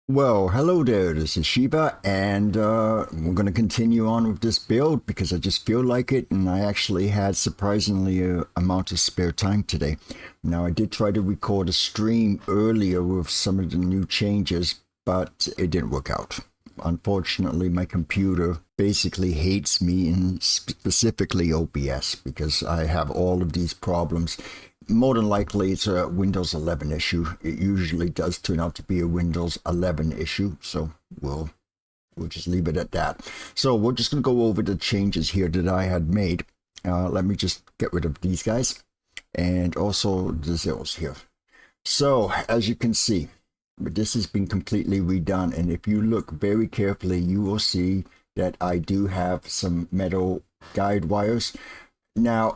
Well, hello there, this is Shiva, and we're going to continue on with this build because I just feel like it, and I actually had surprisingly a amount of spare time today. Now, I did try to record a stream earlier with some of the new changes, but it didn't work out. Unfortunately, my computer basically hates me, and specifically OBS, because I have all of these problems. More than likely, it's a Windows 11 issue. It usually does turn out to be a Windows 11 issue, so we'll just leave it at that. So we're just going to go over the changes here that I had made. Let me just get rid of these guys and also the zeros here. So as you can see, this has been completely redone, and if you look very carefully, you will see that I do have some metal guide wires. Now,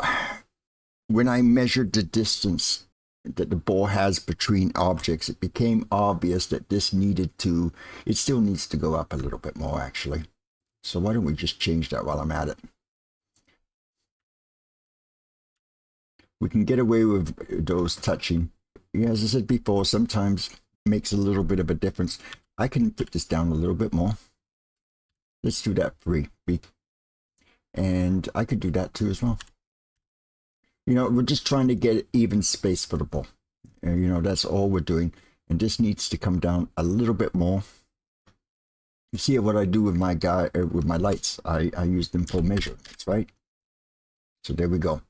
when I measured the distance that the ball has between objects, it became obvious that this it still needs to go up a little bit more actually. So why don't we just change that while I'm at it? We can get away with those touching. As I said before, sometimes it makes a little bit of a difference. I can put this down a little bit more. Let's do that 3. And I could do that too as well. We're just trying to get even space for the ball. That's all we're doing. And this needs to come down a little bit more. You see what I do with with my lights. I use them for measurements, right? So there we go.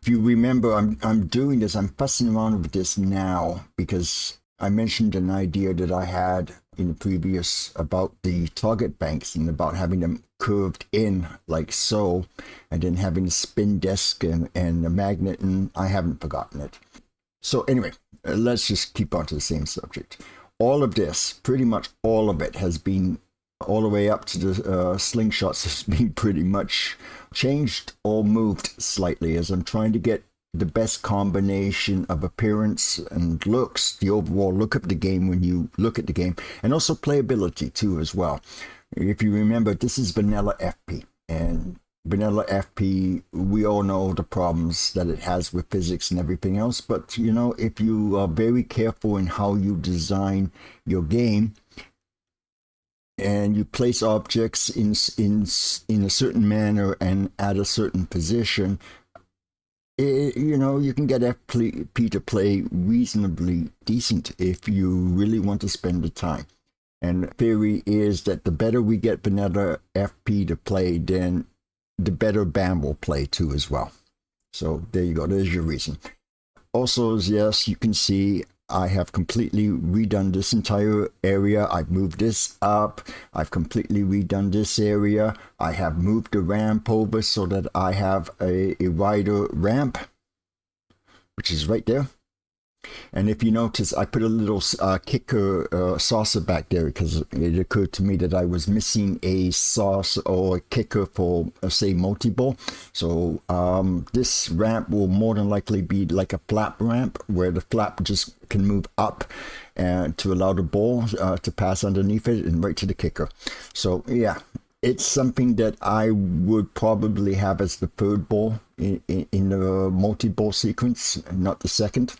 If you remember, I'm doing this. I'm fussing around with this now because I mentioned an idea that I had in the previous about the target banks and about having them curved in like so, and then having a spin desk and a magnet, and I haven't forgotten it. So anyway, let's just keep on to the same subject. All of this, pretty much all of it, has been all the way up to the slingshots has been pretty much changed or moved slightly as I'm trying to get the best combination of appearance and looks, the overall look of the game when you look at the game, and also playability too as well. If you remember, this is vanilla FP, and vanilla FP, we all know the problems that it has with physics and everything else, but if you are very careful in how you design your game and you place objects in a certain manner and at a certain position, you can get FP to play reasonably decent if you really want to spend the time. And the theory is that the better we get vanilla FP to play, then the better BAM will play too as well. So there you go. There's your reason. Also, yes, you can see I have completely redone this entire area. I've moved this up. I've completely redone this area. I have moved the ramp over so that I have a wider ramp, which is right there. And if you notice, I put a little kicker saucer back there because it occurred to me that I was missing a saucer or a kicker for, say, multi-ball. So this ramp will more than likely be like a flap ramp where the flap just can move up and to allow the ball to pass underneath it and right to the kicker. So yeah, it's something that I would probably have as the third ball in the multi-ball sequence, not the second.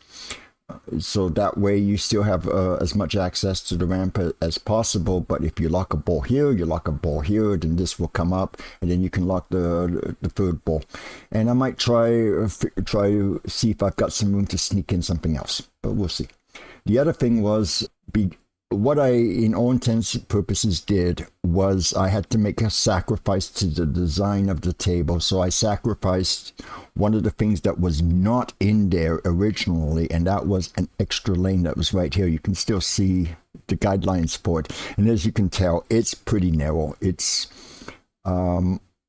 So that way you still have as much access to the ramp as possible. But if you lock a ball here, you lock a ball here, then this will come up, and then you can lock the third ball. And I might try to see if I've got some room to sneak in something else, but we'll see. The other thing was what I, in all intents and purposes, did was I had to make a sacrifice to the design of the table. So I sacrificed one of the things that was not in there originally, and that was an extra lane that was right here. You can still see the guidelines for it. And as you can tell, it's pretty narrow. It's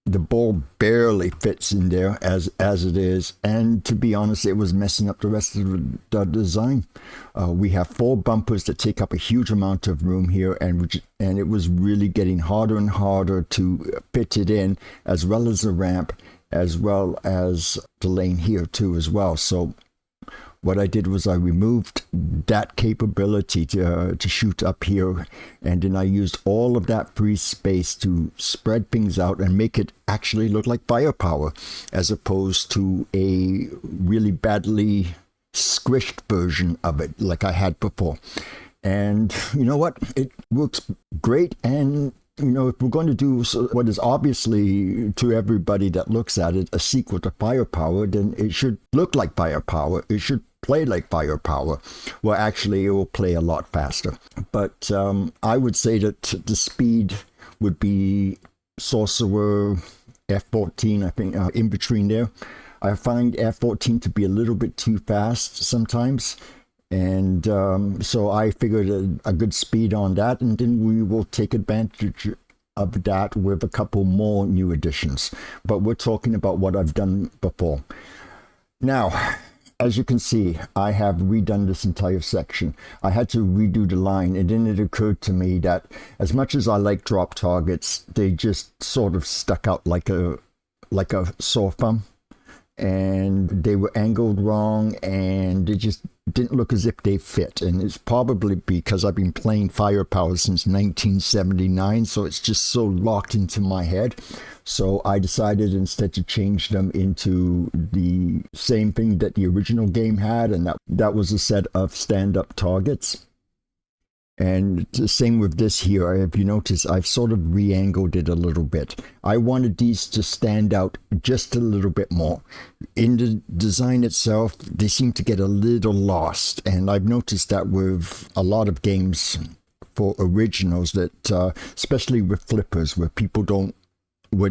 the ball barely fits in there as it is, and to be honest, it was messing up the rest of the design. We have 4 bumpers that take up a huge amount of room here, and it was really getting harder and harder to fit it in, as well as the ramp, as well as the lane here too as well. So what I did was I removed that capability to shoot up here, and then I used all of that free space to spread things out and make it actually look like firepower, as opposed to a really badly squished version of it like I had before. And you know what? It works great. And you know, if we're going to do what is obviously to everybody that looks at it a sequel to Firepower, then it should look like Firepower. It should play like Firepower. Well, actually, it will play a lot faster. But I would say that the speed would be Sorcerer F14, I think, in between there. I find F14 to be a little bit too fast sometimes. And so I figured a good speed on that, and then we will take advantage of that with a couple more new additions. But we're talking about what I've done before. Now, as you can see, I have redone this entire section. I had to redo the line, and then it occurred to me that as much as I like drop targets, they just sort of stuck out like a sore thumb. And they were angled wrong, and they just didn't look as if they fit. And it's probably because I've been playing Firepower since 1979, so it's just so locked into my head. So I decided instead to change them into the same thing that the original game had, and that was a set of stand-up targets. And the same with this here. If you notice, I've sort of re-angled it a little bit. I wanted these to stand out just a little bit more. In the design itself, they seem to get a little lost. And I've noticed that with a lot of games for originals, that especially with flippers, where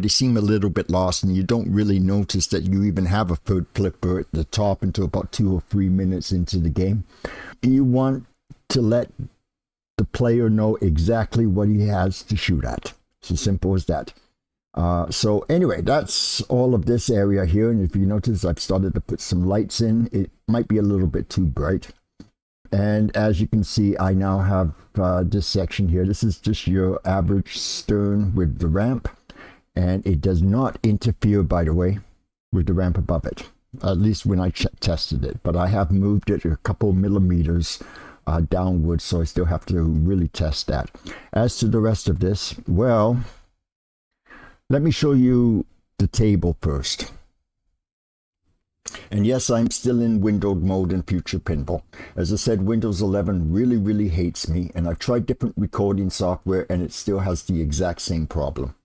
they seem a little bit lost, and you don't really notice that you even have a third flipper at the top until about 2 or 3 minutes into the game. You want to let the player know exactly what he has to shoot at. It's as simple as that. So anyway, that's all of this area here. And if you notice, I've started to put some lights in. It might be a little bit too bright. And as you can see, I now have this section here. This is just your average stern with the ramp. And it does not interfere, by the way, with the ramp above it. At least when I tested it. But I have moved it a couple millimeters downwards, so I still have to really test that. As to the rest of this, well, let me show you the table first. And yes, I'm still in windowed mode in Future Pinball. As I said, Windows 11 really hates me, and I've tried different recording software, and it still has the exact same problem.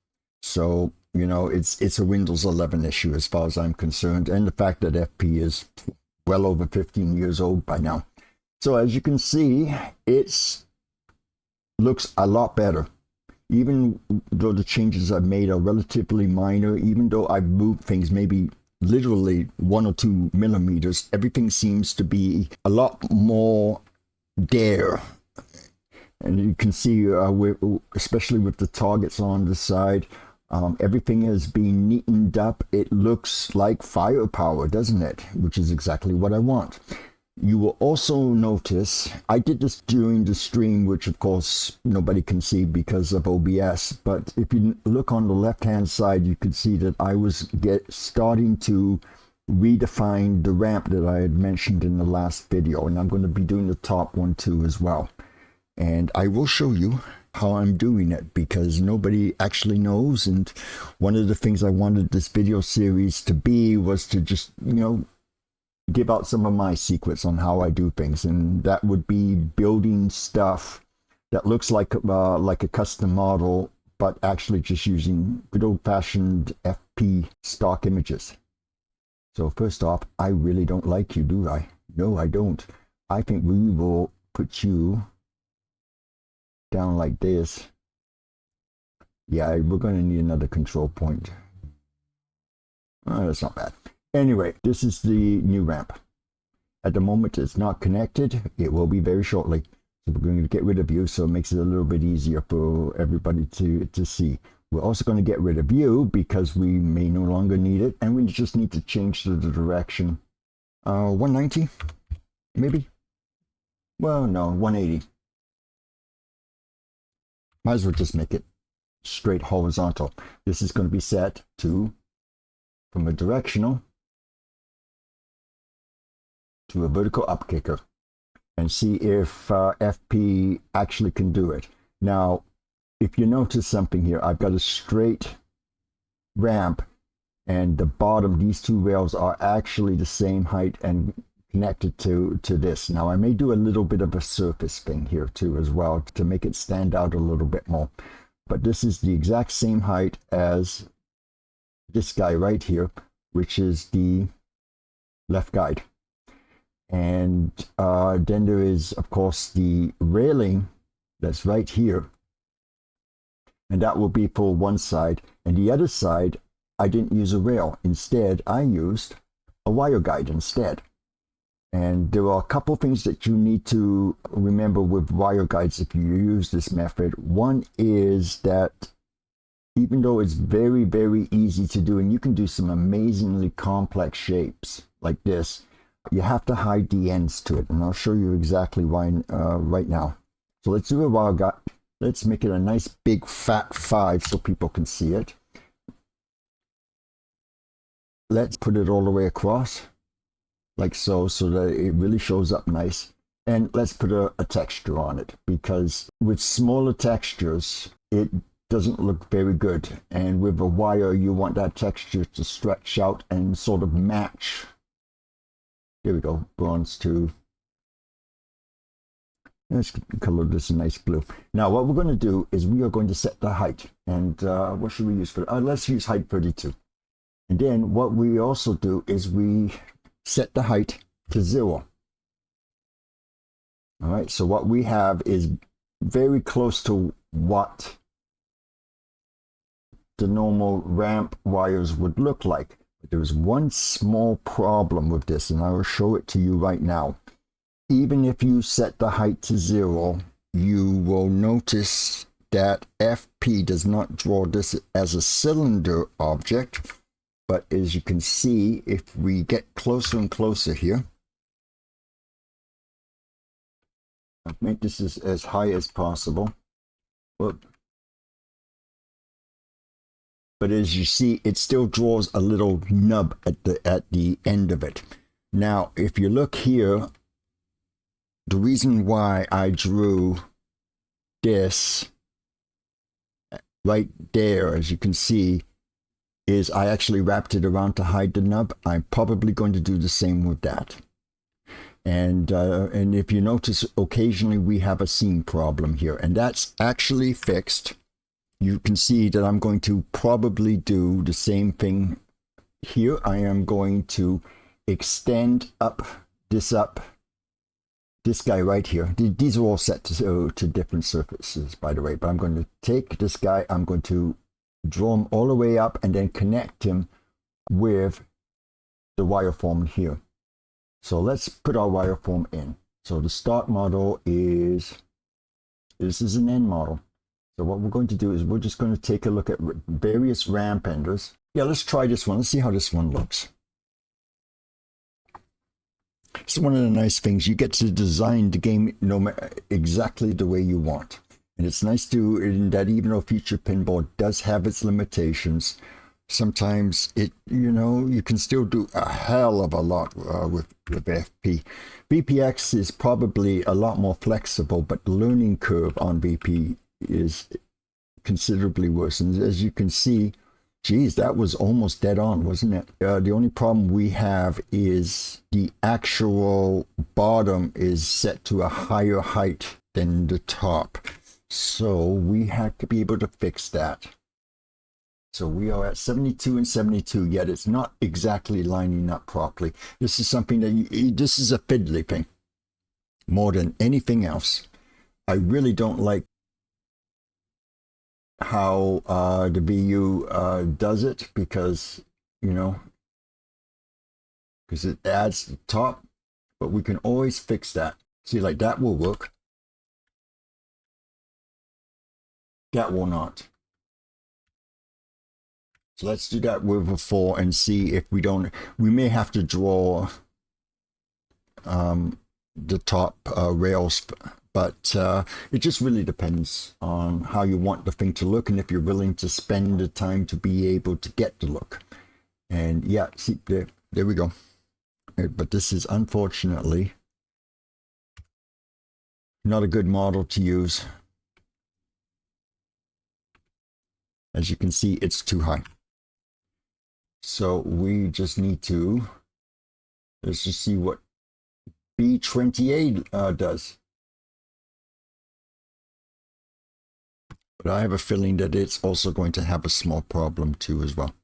So, you know, it's a Windows 11 issue as far as I'm concerned, and the fact that FP is well over 15 years old by now. So as you can see, it looks a lot better. Even though the changes I've made are relatively minor, even though I've moved things maybe literally 1 or 2 millimeters, everything seems to be a lot more there. And you can see, especially with the targets on the side, everything has been neatened up. It looks like Firepower, doesn't it? Which is exactly what I want. You will also notice, I did this during the stream, which of course nobody can see because of OBS, but if you look on the left-hand side, you can see that I was starting to redefine the ramp that I had mentioned in the last video, and I'm going to be doing the top one too as well. And I will show you how I'm doing it because nobody actually knows, and one of the things I wanted this video series to be was to just, you know, give out some of my secrets on how I do things, and that would be building stuff that looks like a custom model, but actually just using good old-fashioned FP stock images. So first off, I really don't like you, do I? No, I don't. I think we will put you down like this. Yeah, we're going to need another control point. Oh, that's not bad. Anyway, this is the new ramp. At the moment, it's not connected. It will be very shortly. So we're going to get rid of you, so it makes it a little bit easier for everybody to see. We're also going to get rid of you because we may no longer need it, and we just need to change the direction. 190, maybe? Well, no, 180. Might as well just make it straight horizontal. This is going to be set to, from a directional to a vertical up kicker, and see if FP actually can do it. Now, if you notice something here, I've got a straight ramp, and the bottom, these two rails are actually the same height, and connected to this. Now I may do a little bit of a surface thing here too as well to make it stand out a little bit more. But this is the exact same height as this guy right here, which is the left guide. And then there is, of course, the railing that's right here. And that will be for one side. And the other side, I didn't use a rail. Instead, I used a wire guide instead. And there are a couple things that you need to remember with wire guides if you use this method. One is that even though it's very, very easy to do, and you can do some amazingly complex shapes like this, you have to hide the ends to it. And I'll show you exactly why right now. So let's do a wire guide. Let's make it a nice big fat 5 so people can see it. Let's put it all the way across like so that it really shows up nice. And let's put a texture on it, because with smaller textures, it doesn't look very good. And with a wire, you want that texture to stretch out and sort of match. Here we go, bronze 2. Let's color this a nice blue. Now what we're going to do is we are going to set the height. And what should we use for let's use height 32. And then what we also do is we set the height to 0. All right, so what we have is very close to what the normal ramp wires would look like. But there's one small problem with this, and I will show it to you right now. Even if you set the height to 0, you will notice that FP does not draw this as a cylinder object. But as you can see, if we get closer and closer here, I'll make this as high as possible. Whoop. But as you see, it still draws a little nub at the end of it. Now, if you look here, the reason why I drew this right there, as you can see, is I actually wrapped it around to hide the nub. I'm probably going to do the same with that. And if you notice, occasionally we have a seam problem here, and that's actually fixed. You can see that I'm going to probably do the same thing here. I am going to extend this guy right here. These are all set to different surfaces, by the way, but I'm going to take this guy, I'm going to draw him all the way up and then connect him with the wireform here. So let's put our wireform in. So the start model is, this is an end model. So what we're going to do is we're just going to take a look at various ramp enders. Yeah, let's try this one. Let's see how this one looks. It's one of the nice things. You get to design the game exactly the way you want. And it's nice to, in that even though Future Pinball does have its limitations, sometimes you can still do a hell of a lot with FP. VPX is probably a lot more flexible, but the learning curve on VP is considerably worse. And as you can see, geez, that was almost dead on, wasn't it? The only problem we have is the actual bottom is set to a higher height than the top. So we have to be able to fix that. So we are at 72 and 72, yet it's not exactly lining up properly. This is something that this is a fiddly thing more than anything else. I really don't like how the VU does it, because because it adds the top, but we can always fix that. See, like that will work. That will not. So let's do that with a 4 and see if we may have to draw the top rails, but it just really depends on how you want the thing to look and if you're willing to spend the time to be able to get the look. And yeah, see, there we go. But this is unfortunately not a good model to use. As you can see, it's too high. So we just need to, let's just see what B28 does. But I have a feeling that it's also going to have a small problem too as well.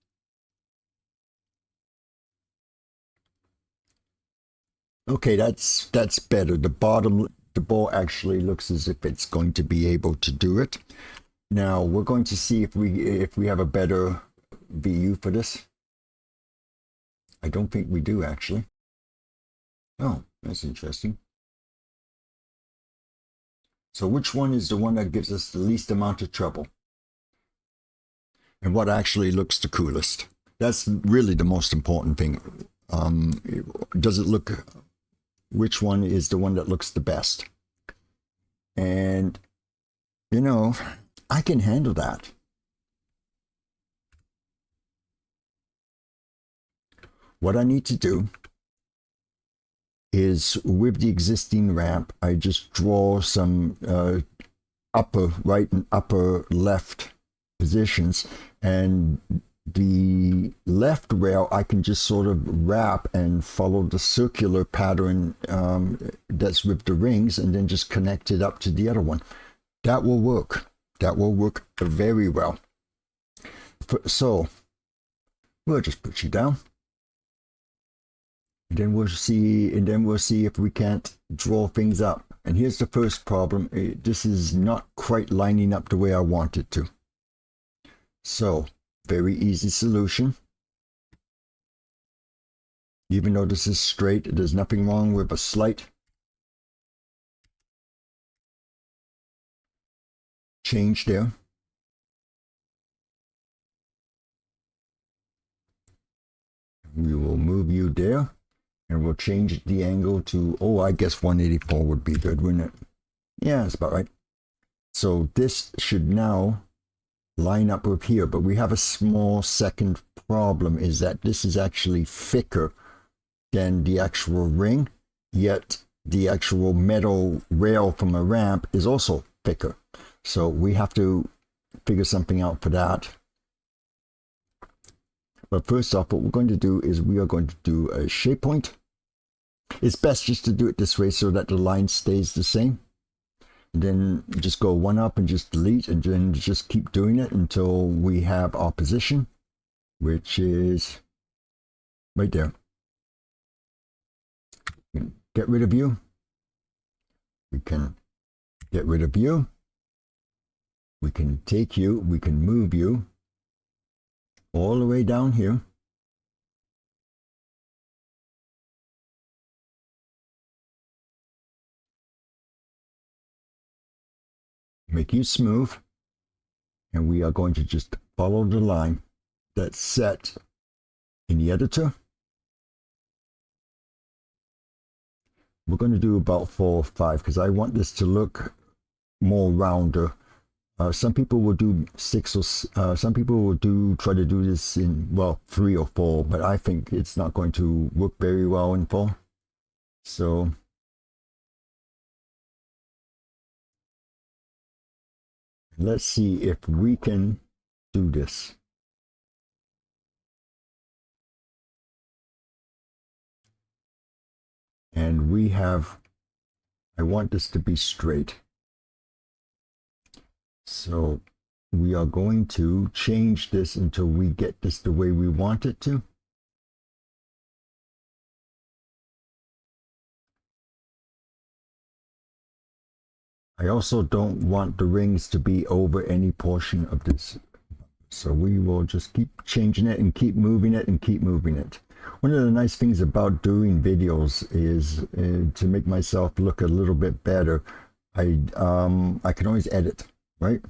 Okay, that's better. The ball actually looks as if it's going to be able to do it. Now we're going to see if we have a better VU for this. I don't think we do actually. Oh, that's interesting. So which one is the one that gives us the least amount of trouble? And what actually looks the coolest? That's really the most important thing. Does it look, which one is the one that looks the best? And, you know, I can handle that. What I need to do is, with the existing ramp, I just draw some upper right and upper left positions, and the left rail I can just sort of wrap and follow the circular pattern that's with the rings, and then just connect it up to the other one. That will work. That will work very well. So we'll just put you down. And then we'll see if we can't draw things up. And here's the first problem. This is not quite lining up the way I want it to. So, very easy solution. Even though this is straight, there's nothing wrong with a slight change there. We will move you there. And we'll change the angle to, oh, I guess 184 would be good, wouldn't it? Yeah, that's about right. So this should now line up with here, but we have a small second problem, is that this is actually thicker than the actual ring, yet the actual metal rail from a ramp is also thicker. So we have to figure something out for that. But first off, what we're going to do is we are going to do a shape point. It's best just to do it this way so that the line stays the same. And then just go one up and just delete, and then just keep doing it until we have our position, which is right there. Get rid of you. We can get rid of you. We can take you. We can move you all the way down here. Make you smooth, and we are going to just follow the line that's set in the editor. We're going to do about 4 or 5 because I want this to look more rounder. Some people will do 6 or some people will try to do this in, well, 3 or 4, but I think it's not going to work very well in 4. So let's see if we can do this. And we have, I want this to be straight. So we are going to change this until we get this the way we want it to. I also don't want the rings to be over any portion of this. So we will just keep changing it and keep moving it and keep moving it. One of the nice things about doing videos is to make myself look a little bit better. I can always edit, right?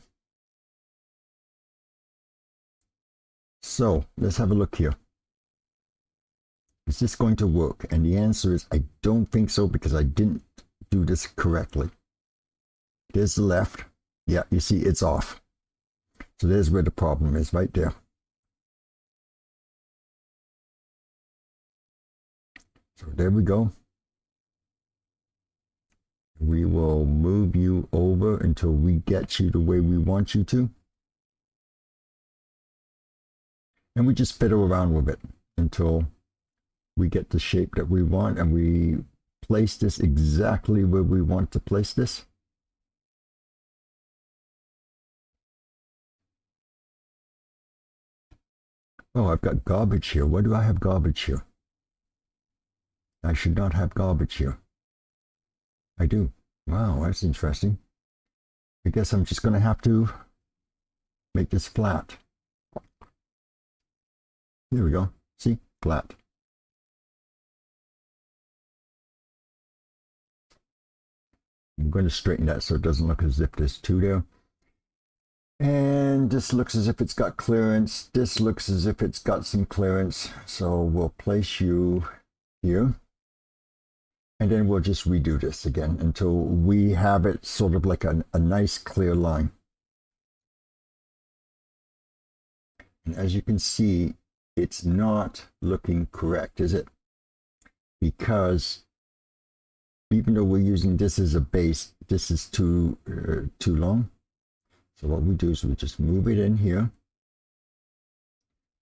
So let's have a look here. Is this going to work? And the answer is I don't think so, because I didn't do this correctly. There's the left. Yeah, you see it's off. So there's where the problem is, right there. So there we go. We will move you over until we get you the way we want you to. And we just fiddle around with it until we get the shape that we want, and we place this exactly where we want to place this. Oh, I've got garbage here. Why do I have garbage here? I should not have garbage here. I do. Wow, that's interesting. I guess I'm just going to have to make this flat. There we go. See? Flat. I'm going to straighten that so it doesn't look as if there's two there. And this looks as if it's got clearance. This looks as if it's got some clearance. So we'll place you here. And then we'll just redo this again until we have it sort of like a nice clear line. And as you can see, it's not looking correct, is it? Because even though we're using this as a base, this is too long. So what we do is we just move it in here.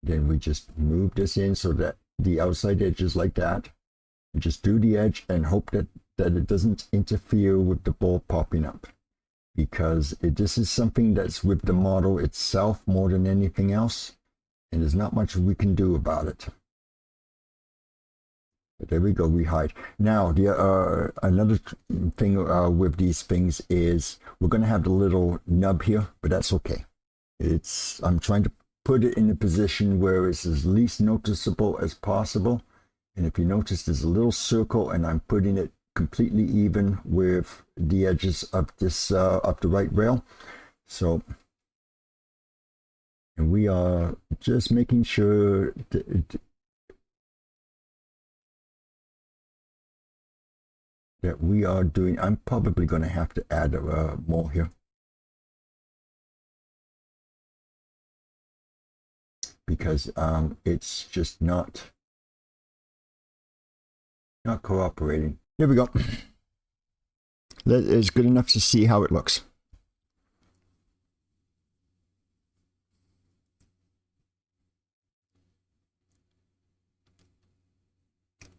Then we just move this in so that the outside edge is like that. We just do the edge and hope that it doesn't interfere with the ball popping up. Because this is something that's with the model itself more than anything else. And there's not much we can do about it. But there we go, we hide. Now, another thing with these things is we're going to have the little nub here, but that's okay. I'm trying to put it in a position where it's as least noticeable as possible. And if you notice, there's a little circle, and I'm putting it completely even with the edges of this of the right rail. So, and we are just making sure that we are doing. I'm probably going to have to add more here, because it's just not cooperating. Here we go. That is good enough to see how it looks.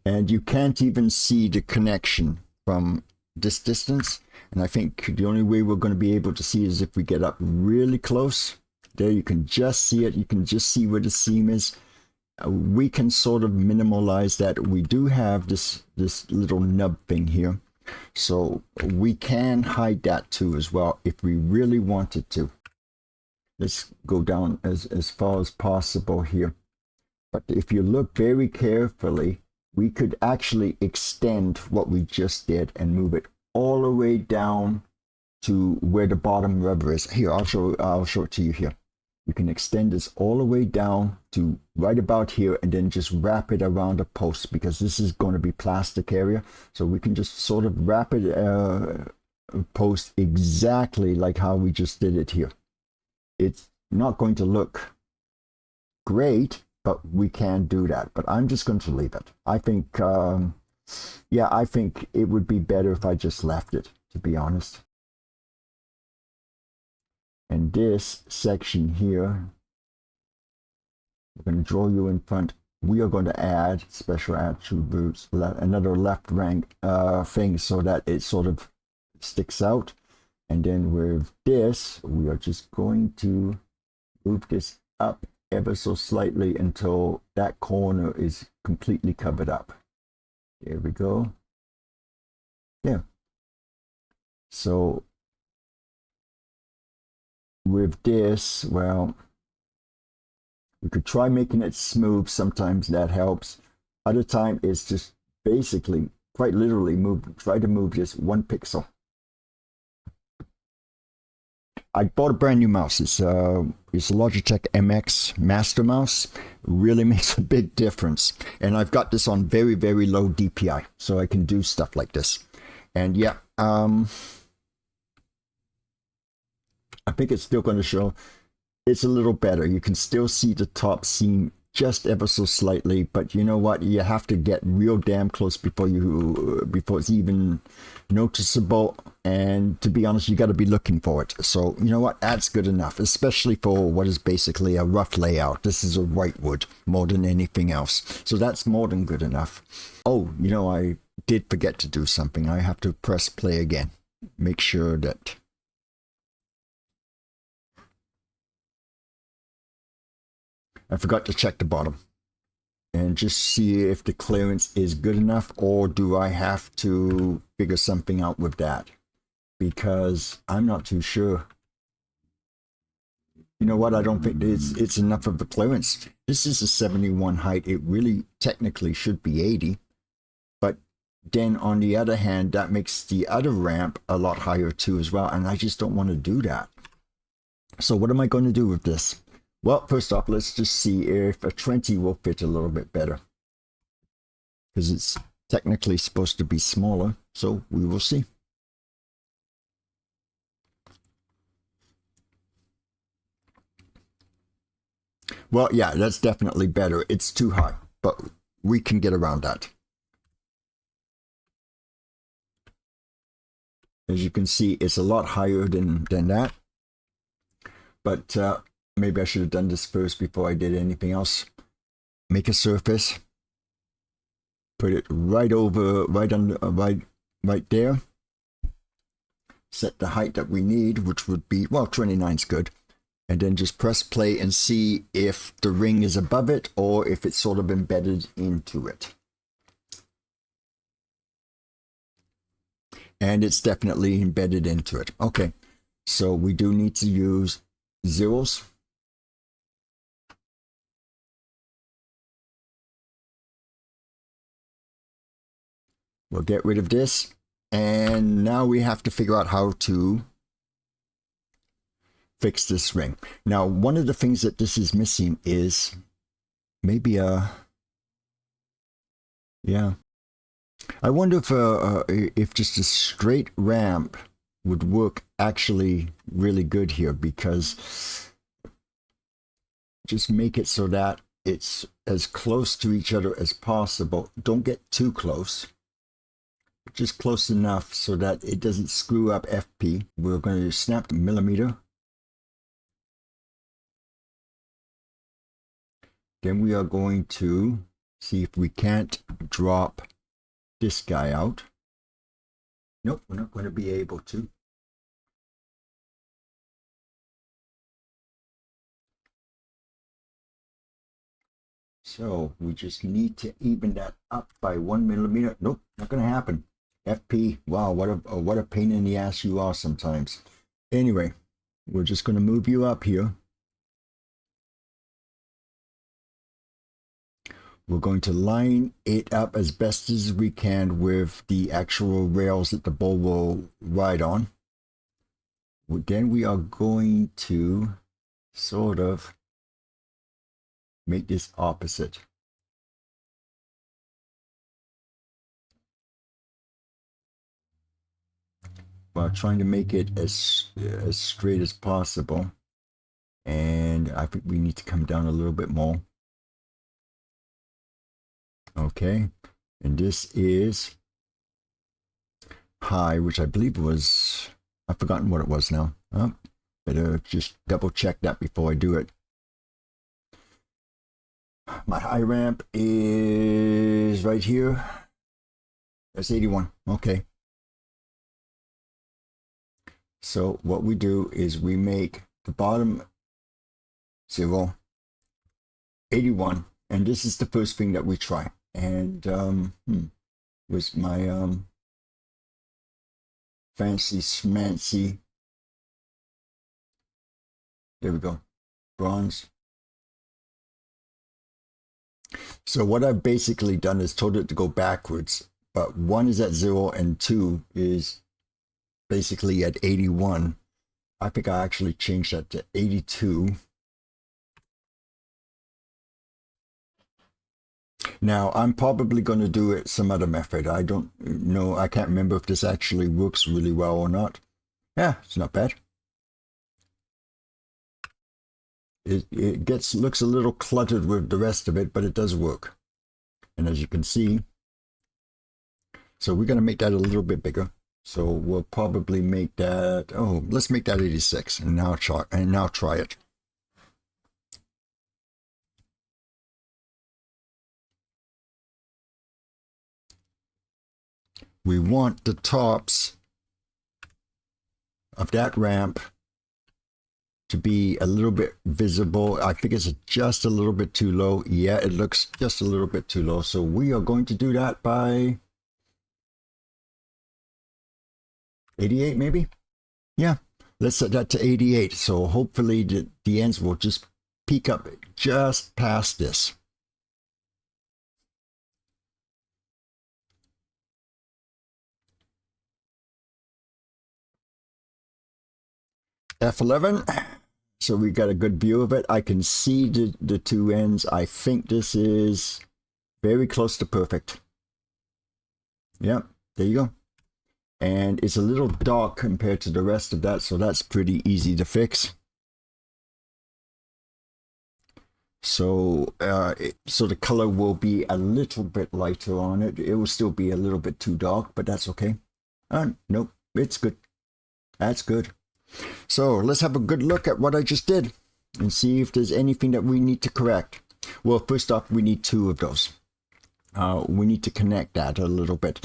And you can't even see the connection from this distance. And I think the only way we're going to be able to see is if we get up really close. There you can just see it. You can just see where the seam is. We can sort of minimalize that. We do have this little nub thing here. So we can hide that too as well if we really wanted to. Let's go down as far as possible here. But if you look very carefully, we could actually extend what we just did and move it all the way down to where the bottom rubber is. Here, I'll show it to you here. You can extend this all the way down to right about here and then just wrap it around a post, because this is going to be plastic area. So we can just sort of wrap it post exactly like how we just did it here. It's not going to look great, but we can do that. But I'm just going to leave it. I think, yeah, I think it would be better if I just left it, to be honest. And this section here, we're going to draw you in front. We are going to add special attributes, another left rank thing, so that it sort of sticks out. And then with this, we are just going to move this up ever so slightly until that corner is completely covered up. There we go. Yeah. So with this, well, we could try making it smooth. Sometimes that helps. Other time it's just basically, quite literally, try to move this 1 pixel. I bought a brand new mouse. It's a Logitech MX Master Mouse. Really makes a big difference. And I've got this on very, very low DPI, so I can do stuff like this. And yeah, I think it's still going to show. It's a little better. You can still see the top seam just ever so slightly, but you know what? You have to get real damn close before it's even noticeable. And to be honest, you got to be looking for it. So you know what? That's good enough, especially for what is basically a rough layout. This is a whitewood more than anything else. So that's more than good enough. Oh, you know, I did forget to do something. I have to press play again. Make sure that I forgot to check the bottom and just see if the clearance is good enough, or do I have to figure something out with that? Because I'm not too sure. You know what? I don't think it's enough of a clearance. This is a 71 height. It really technically should be 80. But then on the other hand, that makes the other ramp a lot higher too as well. And I just don't want to do that. So what am I going to do with this? Well, first off, let's just see if a 20 will fit a little bit better. Because it's technically supposed to be smaller. So we will see. Well, yeah, that's definitely better. It's too high, but we can get around that. As you can see, it's a lot higher than that. But maybe I should have done this first before I did anything else. Make a surface. Put it right over, right there. Set the height that we need, which would be, well, 29 is good. And then just press play and see if the ring is above it or if it's sort of embedded into it. And it's definitely embedded into it. Okay, so we do need to use zeros. We'll get rid of this. And now we have to figure out how to fix this ring. Now, one of the things that this is missing is maybe yeah. I wonder if just a straight ramp would work actually really good here, because just make it so that it's as close to each other as possible. Don't get too close. Just close enough so that it doesn't screw up FP. We're going to snap the millimeter. Then we are going to see if we can't drop this guy out. Nope, we're not going to be able to. So we just need to even that up by 1 millimeter. Nope, not going to happen. FP, wow, what a pain in the ass you are sometimes. Anyway, we're just going to move you up here. We're going to line it up as best as we can with the actual rails that the ball will ride on. Then we are going to sort of make this opposite. While trying to make it as straight as possible. And I think we need to come down a little bit more. Okay, and this is high, which I believe was, I've forgotten what it was now. Better just double check that before I do it. My high ramp is right here. That's 81. Okay. So what we do is we make the bottom 0, 81, and this is the first thing that we try. And was my fancy schmancy. There we go. Bronze. So what I've basically done is told it to go backwards, but 1 is at 0 and 2 is basically at 81. I think I actually changed that to 82. Now, I'm probably going to do it some other method. I don't know. I can't remember if this actually works really well or not. Yeah, it's not bad. It looks a little cluttered with the rest of it, but it does work. And as you can see, so we're going to make that a little bit bigger. So we'll probably make that, let's make that 86 and now try it. we want the tops of that ramp to be a little bit visible. I think it's just a little bit too low. Yeah, it looks just a little bit too low. So we are going to do that by 88 maybe? Yeah, let's set that to 88. So hopefully the ends will just peak up just past this. F11. So we got a good view of it. I can see the two ends. I think this is very close to perfect. Yep, there you go. And it's a little dark compared to the rest of that, so that's pretty easy to fix. So so the color will be a little bit lighter on it. It will still be a little bit too dark, but that's okay. Nope, it's good. That's good. So let's have a good look at what I just did and see if there's anything that we need to correct. Well, first off, we need two of those. We need to connect that a little bit.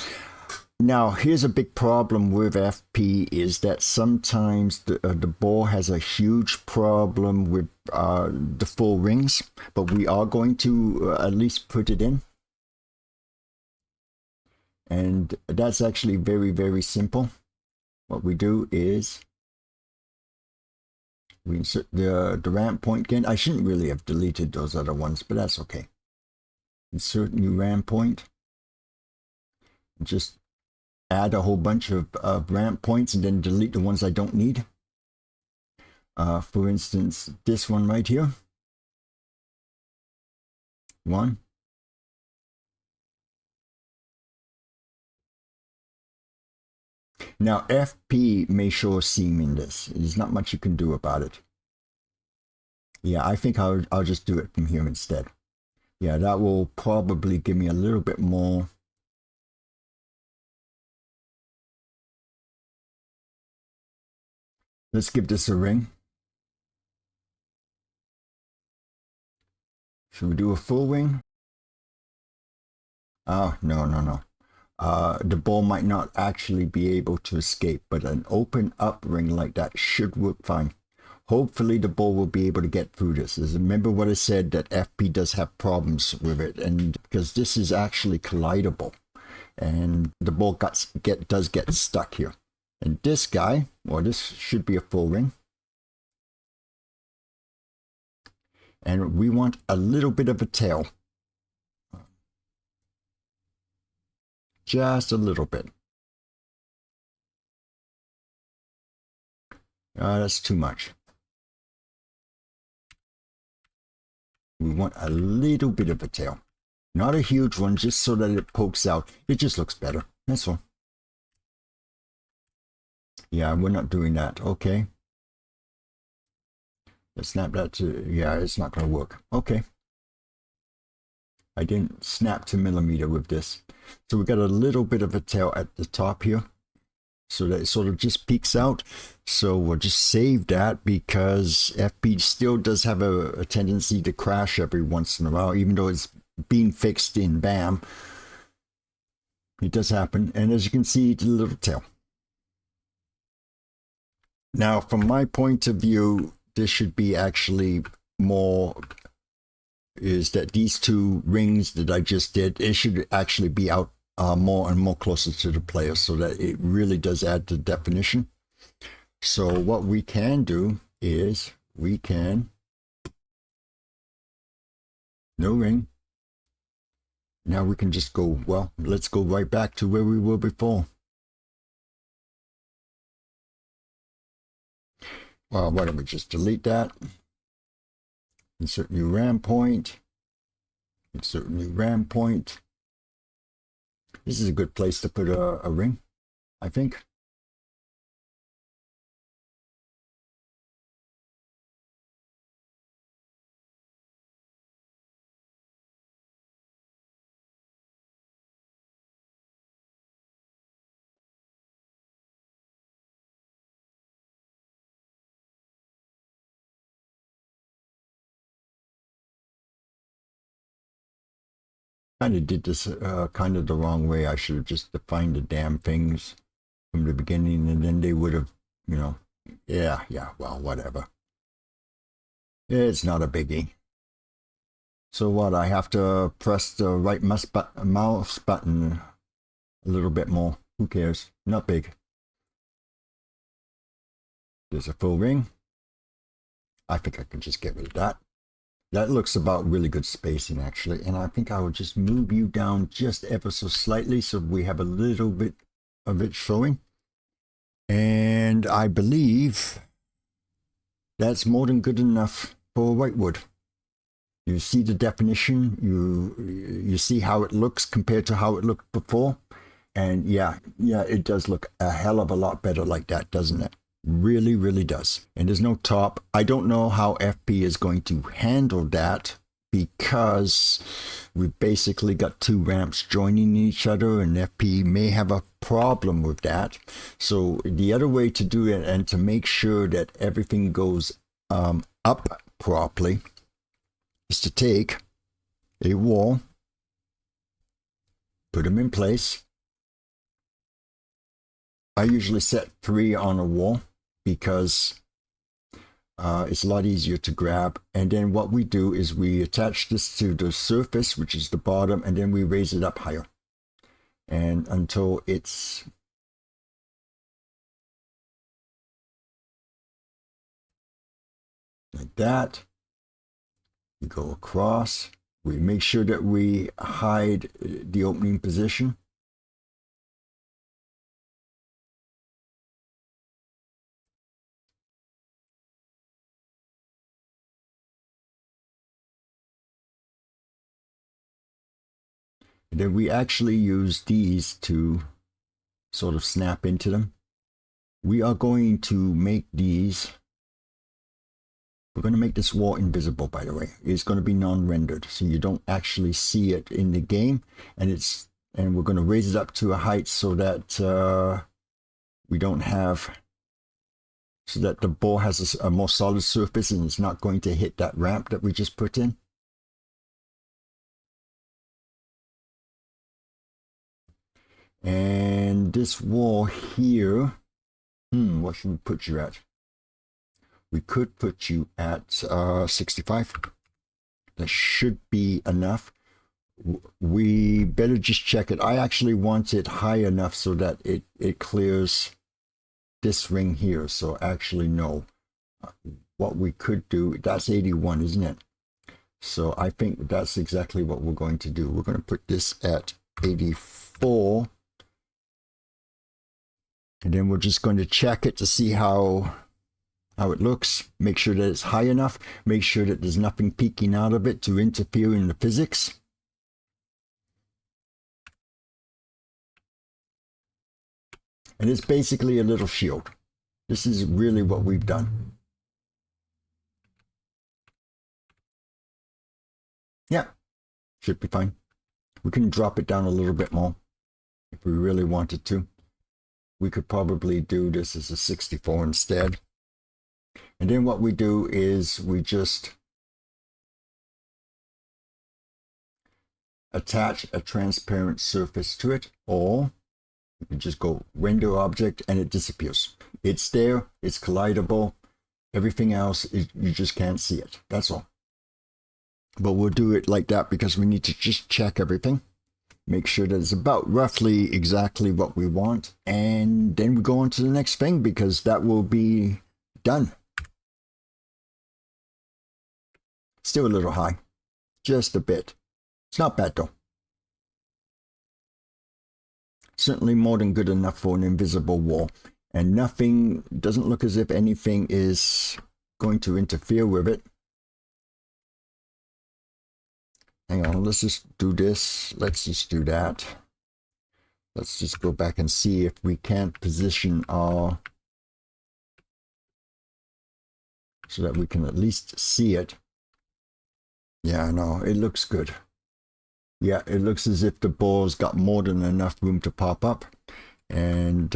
Now, here's a big problem with FP is that sometimes the ball has a huge problem with the full rings, but we are going to at least put it in. And that's actually very, very simple. What we do is we insert the ramp point again. I shouldn't really have deleted those other ones, but that's okay. Insert new ramp point. Just add a whole bunch of ramp points and then delete the ones I don't need. For instance, this one right here. One. Now, FP may show a seam in this. There's not much you can do about it. Yeah, I think I'll just do it from here instead. Yeah, that will probably give me a little bit more. Let's give this a ring. Should we do a full ring? Oh, no. The ball might not actually be able to escape, but an open up ring like that should work fine. Hopefully the ball will be able to get through this. Remember what I said, that FP does have problems with it, and because this is actually collidable, and the ball does get stuck here. And this guy, well, this should be a full ring. And we want a little bit of a tail. Just a little bit. That's too much. We want a little bit of a tail. Not a huge one, just so that it pokes out. It just looks better. That's all. Yeah, we're not doing that. Okay. Let's snap that to... Yeah, it's not going to work. Okay. I didn't snap to millimeter with this. So we got a little bit of a tail at the top here, so that it sort of just peeks out. So we'll just save that, because FP still does have a tendency to crash every once in a while, even though it's being fixed in BAM. It does happen. And as you can see, the little tail. Now, from my point of view, this should be actually more, is that these two rings that I just did, it should actually be out more and more closer to the player, so that it really does add to definition. So what we can do is we can, no ring. Now we can just go, well, let's go right back to where we were before. Well, why don't we just delete that? Insert new RAM point. Insert new RAM point. This is a good place to put a ring, I think. Kind of did this kind of the wrong way. I should have just defined the damn things from the beginning, and then they would have, you know, yeah, well, whatever. It's not a biggie. So what, I have to press the right mouse button a little bit more. Who cares? Not big. There's a full ring. I think I can just get rid of that. That looks about really good spacing, actually. And I think I will just move you down just ever so slightly so we have a little bit of it showing. And I believe that's more than good enough for whitewood. You see the definition, you see how it looks compared to how it looked before. And yeah, it does look a hell of a lot better like that, doesn't it? Really, really does. And there's no top. I don't know how FP is going to handle that because we basically got two ramps joining each other, and FP may have a problem with that. So the other way to do it and to make sure that everything goes up properly is to take a wall, put them in place. I usually set 3 on a wall because it's a lot easier to grab. And then what we do is we attach this to the surface, which is the bottom, and then we raise it up higher. And until it's like that, we go across. We make sure that we hide the opening position. And then we actually use these to sort of snap into them. We are going to make these, we're going to make this wall invisible, by the way. It's going to be non-rendered, so you don't actually see it in the game. And we're going to raise it up to a height so that we don't have, so that the ball has a more solid surface and it's not going to hit that ramp that we just put in. And this wall here, what should we put you at? We could put you at 65. That should be enough. We better just check it. I actually want it high enough so that it clears this ring here. So actually, no. What we could do, that's 81, isn't it? So I think that's exactly what we're going to do. We're going to put this at 84. And then we're just going to check it to see how it looks. Make sure that it's high enough. Make sure that there's nothing peeking out of it to interfere in the physics. And it's basically a little shield. This is really what we've done. Yeah, should be fine. We can drop it down a little bit more if we really wanted to. We could probably do this as a 64 instead. And then what we do is we just attach a transparent surface to it, or you can just go render object and it disappears. It's there, it's collidable. Everything else, you just can't see it. That's all. But we'll do it like that because we need to just check everything. Make sure that it's about roughly exactly what we want. And then we go on to the next thing because that will be done. Still a little high. Just a bit. It's not bad though. Certainly more than good enough for an invisible wall. And nothing, doesn't look as if anything is going to interfere with it. Hang on, let's just do this. Let's just do that. Let's just go back and see if we can't position our, so that we can at least see it. Yeah, no, it looks good. Yeah, it looks as if the ball's got more than enough room to pop up. And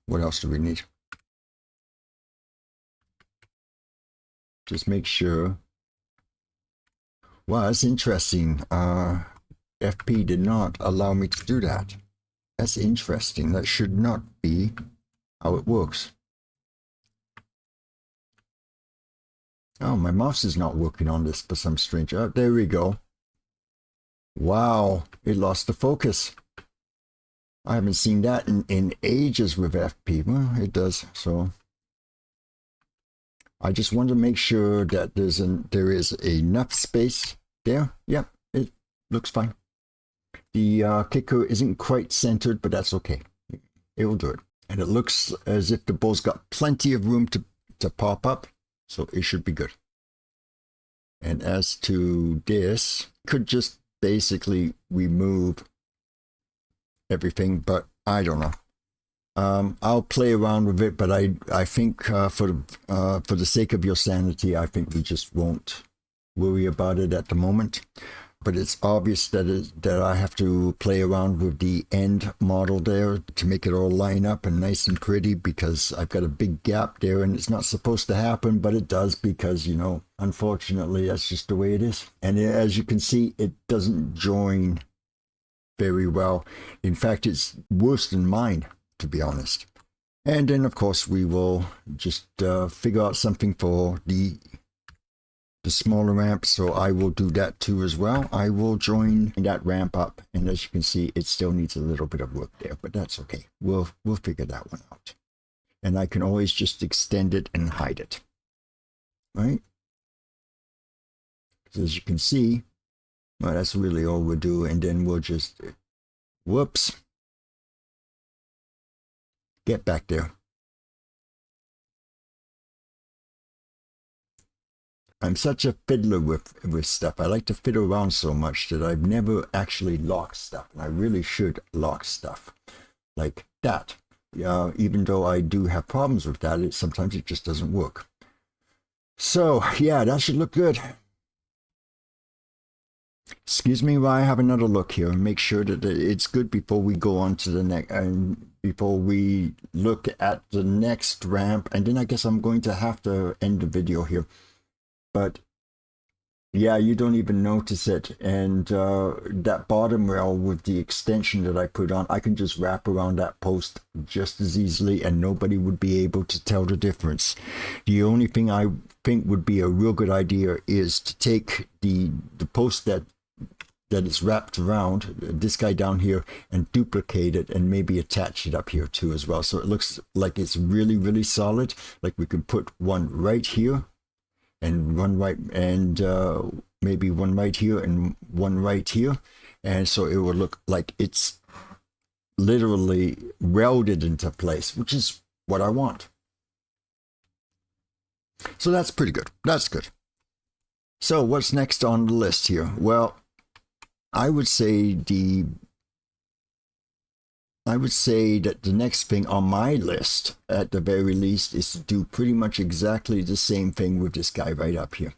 what else do we need? Just make sure. Wow, that's interesting. FP did not allow me to do that. That's interesting. That should not be how it works. Oh, my mouse is not working on this for some strange... Oh, there we go. Wow, it lost the focus. I haven't seen that in ages with FP. Well, it does, so... I just want to make sure that there is enough space there. Yep, it looks fine. The kicker isn't quite centered, but that's okay. It will do it. And it looks as if the ball's got plenty of room to pop up, so it should be good. And as to this, could just basically remove everything, but I don't know. I'll play around with it, but I think for the sake of your sanity, I think we just won't worry about it at the moment. But it's obvious that I have to play around with the end model there to make it all line up and nice and pretty, because I've got a big gap there and it's not supposed to happen, but it does because, you know, unfortunately, that's just the way it is. And as you can see, it doesn't join very well. In fact, it's worse than mine, to be honest. And then, of course, we will just figure out something for the smaller ramp, so I will do that too as well. I will join that ramp up, and as you can see, it still needs a little bit of work there, but that's okay. We'll figure that one out. And I can always just extend it and hide it, right? So as you can see, well, that's really all we'll do, and then we'll just, whoops, get back there. I'm such a fiddler with stuff. I like to fiddle around so much that I've never actually locked stuff. And I really should lock stuff like that. Even though I do have problems with that, sometimes it just doesn't work. So, yeah, that should look good. Excuse me while I have another look here and make sure that it's good before we go on to the next, and before we look at the next ramp. And then I guess I'm going to have to end the video here. But yeah, you don't even notice it. And that bottom rail with the extension that I put on, I can just wrap around that post just as easily and nobody would be able to tell the difference. The only thing I think would be a real good idea is to take the post that is wrapped around this guy down here and duplicate it and maybe attach it up here too as well. So it looks like it's really, really solid. Like we can put one right here. And one right, and maybe one right here and one right here. And so it will look like it's literally welded into place, which is what I want. So that's pretty good. That's good. So what's next on the list here? Well, I would say that the next thing on my list, at the very least, is to do pretty much exactly the same thing with this guy right up here.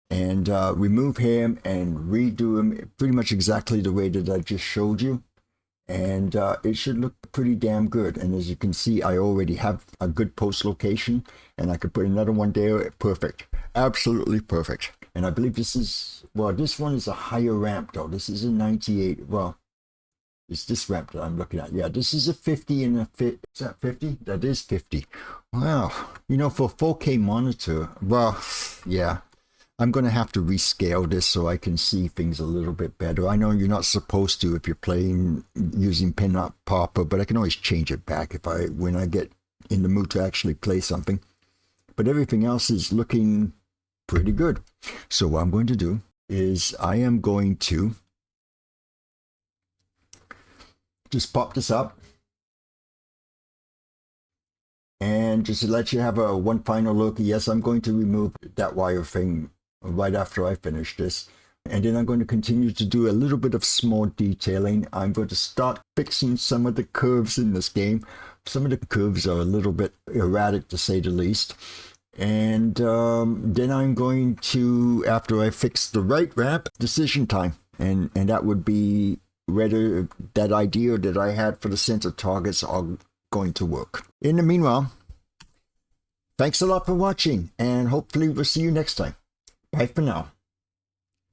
And remove him and redo him pretty much exactly the way that I just showed you. And it should look pretty damn good. And as you can see, I already have a good post location. And I could put another one there. Perfect. Absolutely perfect. And I believe this is, well, this one is a higher ramp though. This is a 98. Well, it's this ramp that I'm looking at. Yeah, this is a 50 and a fit. Is that 50? That is 50. Wow. You know, for 4K monitor, well, yeah, I'm going to have to rescale this so I can see things a little bit better. I know you're not supposed to if you're playing using Pin Popper, but I can always change it back when I get in the mood to actually play something. But everything else is looking pretty good. So what I'm going to do is I am going to just pop this up and just to let you have one final look. Yes, I'm going to remove that wire thing right after I finish this, and then I'm going to continue to do a little bit of small detailing. I'm going to start fixing some of the curves in this game. Some of the curves are a little bit erratic, to say the least. And then I'm going to, after I fix the right ramp, decision time, and that would be whether that idea that I had for the center targets are going to work. In the meanwhile, thanks a lot for watching, and hopefully we'll see you next time. Bye for now.